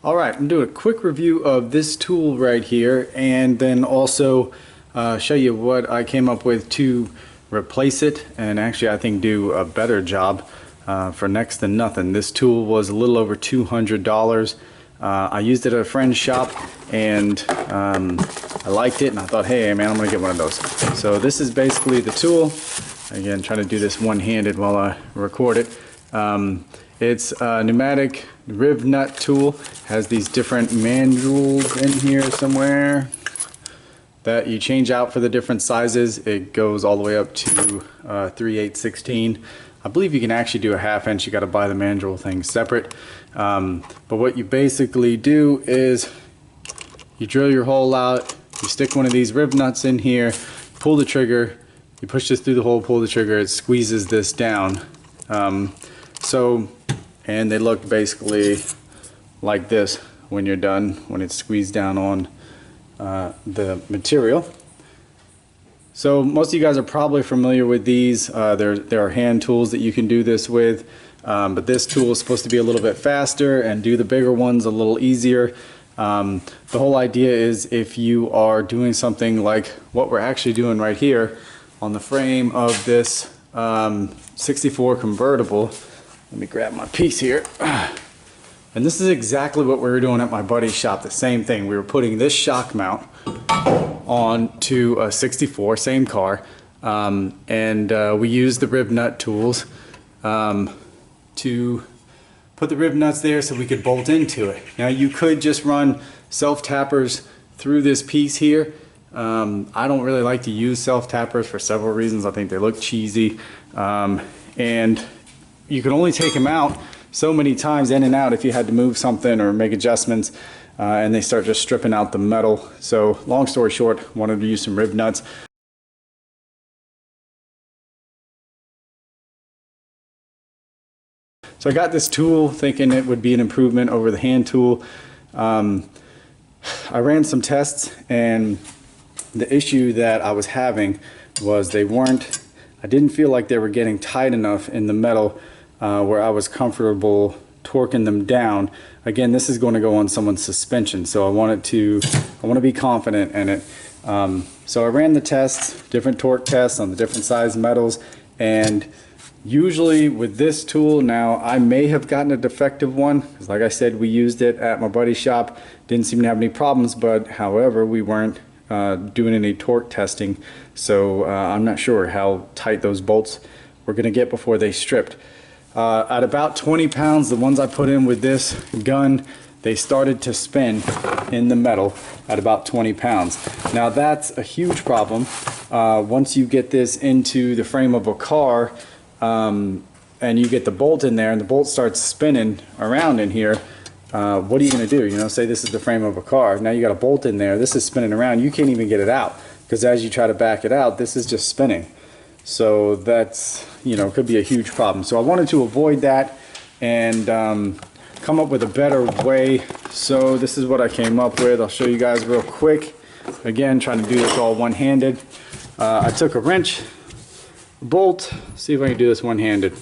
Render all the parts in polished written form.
Alright, I'm doing a quick review of this tool right here, and then also show you what I came up with to replace it, and actually I think do a better job for next to nothing. This tool was a little over $200. I used it at a friend's shop, and I liked it, and I thought, hey man, I'm gonna get one of those. So this is basically the tool. Again, trying to do this one-handed while I record it. It's a pneumatic rivnut tool. Has these different manuals in here somewhere that you change out for the different sizes. It goes all the way up to 3/8/16. I believe you can actually do a 1/2 inch. You got to buy the manual thing separate. But what you basically do is you drill your hole out, you stick one of these rivnuts in here, pull the trigger, you push this through the hole, pull the trigger, it squeezes this down. And they look basically like this when you're done, when it's squeezed down on the material. So most of you guys are probably familiar with these. There are hand tools that you can do this with, but this tool is supposed to be a little bit faster and do the bigger ones a little easier. The whole idea is if you are doing something like what we're actually doing right here on the frame of this 64 convertible. Let me grab my piece here. And this is exactly what we were doing at my buddy's shop. The same thing. We were putting this shock mount onto a 64, same car, and we used the rivnut tools to put the rivnuts there so we could bolt into it. Now you could just run self-tappers through this piece here. I don't really like to use self-tappers for several reasons. I think they look cheesy, and you can only take them out so many times in and out if you had to move something or make adjustments, and they start just stripping out the metal. So long story short, wanted to use some rivnuts. So I got this tool thinking it would be an improvement over the hand tool. I ran some tests, and the issue that I was having was I didn't feel like they were getting tight enough in the metal where I was comfortable torquing them down. Again, this is going to go on someone's suspension, so I want to be confident in it. So I ran the tests, different torque tests on the different size metals, and usually with this tool, now I may have gotten a defective one, because like I said, we used it at my buddy's shop, didn't seem to have any problems, but however, we weren't doing any torque testing, so I'm not sure how tight those bolts were going to get before they stripped. At about 20 pounds, the ones I put in with this gun, they started to spin in the metal at about 20 pounds. Now that's a huge problem. Once you get this into the frame of a car, and you get the bolt in there and the bolt starts spinning around in here, what are you going to do? You know, say this is the frame of a car. Now you got a bolt in there, this is spinning around, you can't even get it out, because as you try to back it out, this is just spinning. So that's, you know, could be a huge problem. So I wanted to avoid that and come up with a better way. So this is what I came up with. I'll show you guys real quick. Again, trying to do this all one-handed. I took a wrench, bolt, see if I can do this one-handed.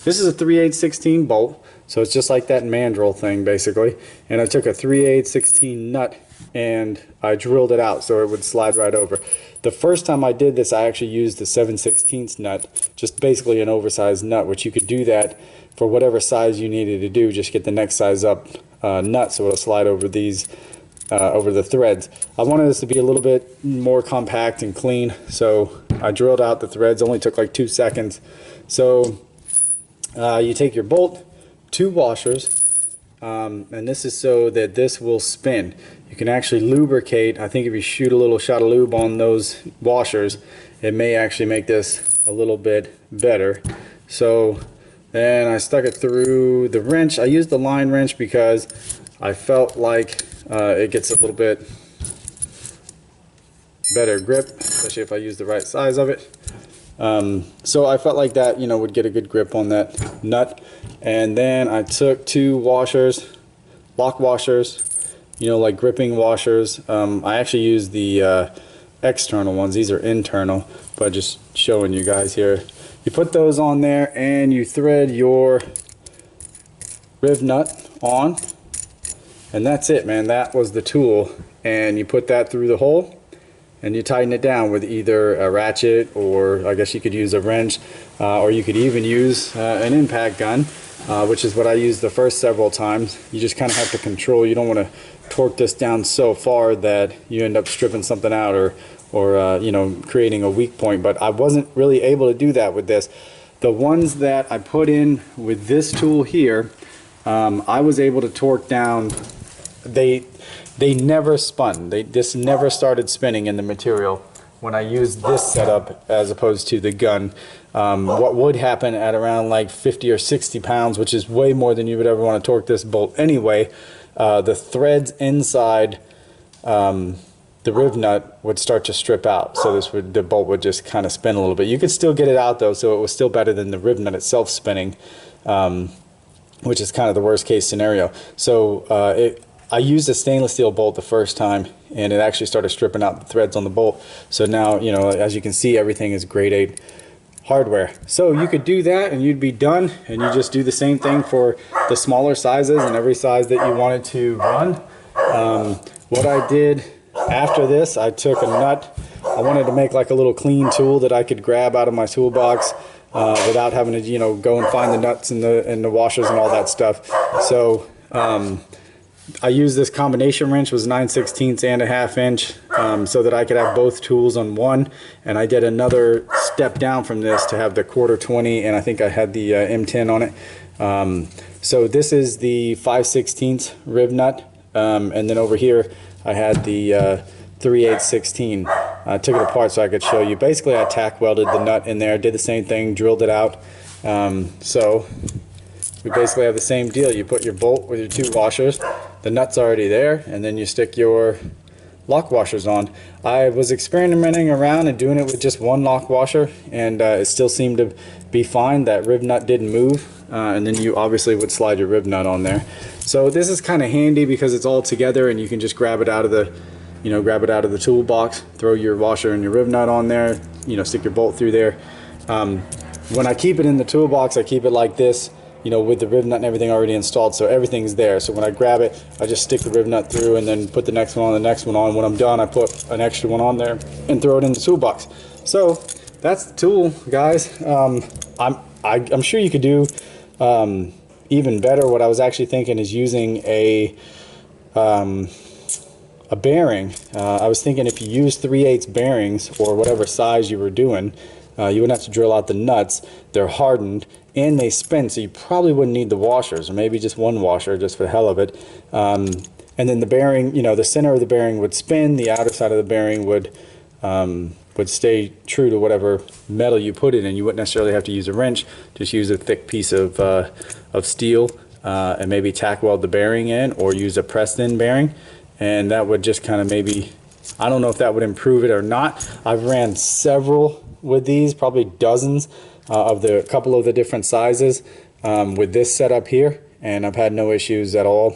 This is a 3/8/16 bolt, so it's just like that mandrel thing basically, and I took a 3/8/16 nut and I drilled it out so it would slide right over. The first time I did this, I actually used the 7/16 nut, just basically an oversized nut, which you could do that for whatever size you needed to do. Just get the next size up nut so it'll slide over these over the threads. I wanted this to be a little bit more compact and clean, so I drilled out the threads. Only took like 2 seconds. So you take your bolt, 2 washers, and this is so that this will spin. You can actually lubricate. I think if you shoot a little shot of lube on those washers, it may actually make this a little bit better. So then I stuck it through the wrench. I used the line wrench because I felt like it gets a little bit better grip, especially if I use the right size of it. So I felt like that, you know, would get a good grip on that nut. And then I took 2 washers, lock washers, you know, like gripping washers. I actually used the external ones. These are internal, but just showing you guys here. You put those on there and you thread your rivnut on, And that's it, man. That was the tool. And you put that through the hole and you tighten it down with either a ratchet, or I guess you could use a wrench, or you could even use an impact gun, which is what I used the first several times. You just kind of have to control. You don't want to torque this down so far that you end up stripping something out, or you know, creating a weak point. But I wasn't really able to do that with this. The ones that I put in with this tool here, I was able to torque down. They never spun. This never started spinning in the material when I used this setup as opposed to the gun. What would happen at around like 50 or 60 pounds, which is way more than you would ever want to torque this bolt anyway, the threads inside the rivnut would start to strip out. So the bolt would just kind of spin a little bit. You could still get it out though, so it was still better than the rivnut itself spinning, which is kind of the worst case scenario. So I used a stainless steel bolt the first time, and it actually started stripping out the threads on the bolt. So now, you know, as you can see, everything is grade 8 hardware. So you could do that and you'd be done, and you just do the same thing for the smaller sizes and every size that you wanted to run. What I did after this, I took a nut. I wanted to make like a little clean tool that I could grab out of my toolbox without having to, you know, go and find the nuts and the washers and all that stuff. So I used this combination wrench, was 9/16 and a 1/2 inch, so that I could have both tools on one. And I did another step down from this to have the 1/4 and I think I had the M10 on it. So this is the 5/16 rivnut, and then over here I had the 3/8/16. I took it apart so I could show you. Basically I tack welded the nut in there, did the same thing, drilled it out. So we basically have the same deal. You put your bolt with your 2 washers, the nut's already there, and then you stick your lock washers on. I was experimenting around and doing it with just 1 lock washer, and it still seemed to be fine. That rivnut didn't move, and then you obviously would slide your rivnut on there. So this is kind of handy because it's all together and you can just grab it out of the, you know, grab it out of the toolbox, throw your washer and your rivnut on there, you know, stick your bolt through there. When I keep it in the toolbox, I keep it like this, you know, with the rivnut and everything already installed, so everything's there. So when I grab it, I just stick the rivnut through and then put the next one on, the next one on. When I'm done, I put an extra one on there and throw it in the toolbox. So that's the tool, guys. I'm sure you could do even better. What I was actually thinking is using a bearing. I was thinking if you use 3/8 bearings or whatever size you were doing, you wouldn't have to drill out the nuts. They're hardened and they spin, so you probably wouldn't need the washers, or maybe just 1 washer just for the hell of it. And then the bearing, you know, the center of the bearing would spin, the outer side of the bearing would stay true to whatever metal you put it in. You wouldn't necessarily have to use a wrench, just use a thick piece of steel and maybe tack weld the bearing in, or use a pressed in bearing, and that would just kind of maybe, I don't know if that would improve it or not. I've ran several with these, probably dozens of the couple of the different sizes with this setup here, and I've had no issues at all.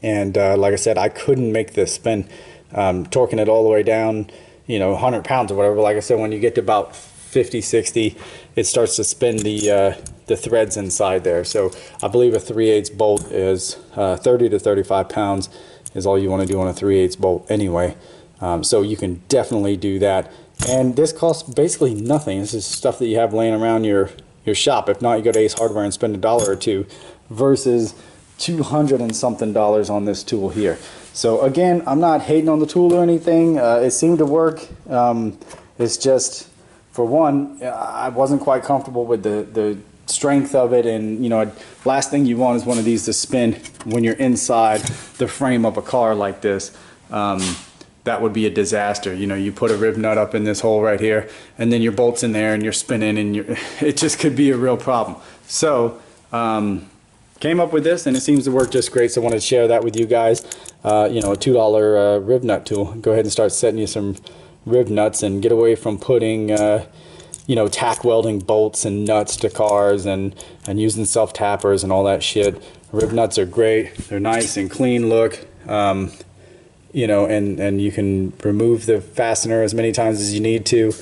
And like I said, I couldn't make this spin, torquing it all the way down, you know, 100 pounds or whatever. Like I said, when you get to about 50, 60, it starts to spin the threads inside there. So I believe a 3/8 bolt is 30 to 35 pounds is all you want to do on a 3/8 bolt anyway. So you can definitely do that. And this costs basically nothing. This is stuff that you have laying around your shop. If not, you go to Ace Hardware and spend $1 or $2 versus $200 and something on this tool here. So again, I'm not hating on the tool or anything. It seemed to work. It's just, for one, I wasn't quite comfortable with the strength of it, and you know, last thing you want is one of these to spin when you're inside the frame of a car like this. That would be a disaster. You know, you put a rivnut up in this hole right here, and then your bolt's in there and you're spinning, and it just could be a real problem. So came up with this, and it seems to work just great, so I wanted to share that with you guys. You know, a $2 rivnut tool. Go ahead and start setting you some rivnuts and get away from putting you know, tack welding bolts and nuts to cars and using self tappers and all that shit. Rivnuts are great. They're nice and clean look. You know, and you can remove the fastener as many times as you need to.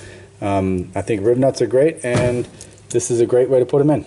I think rivnuts are great, and this is a great way to put them in.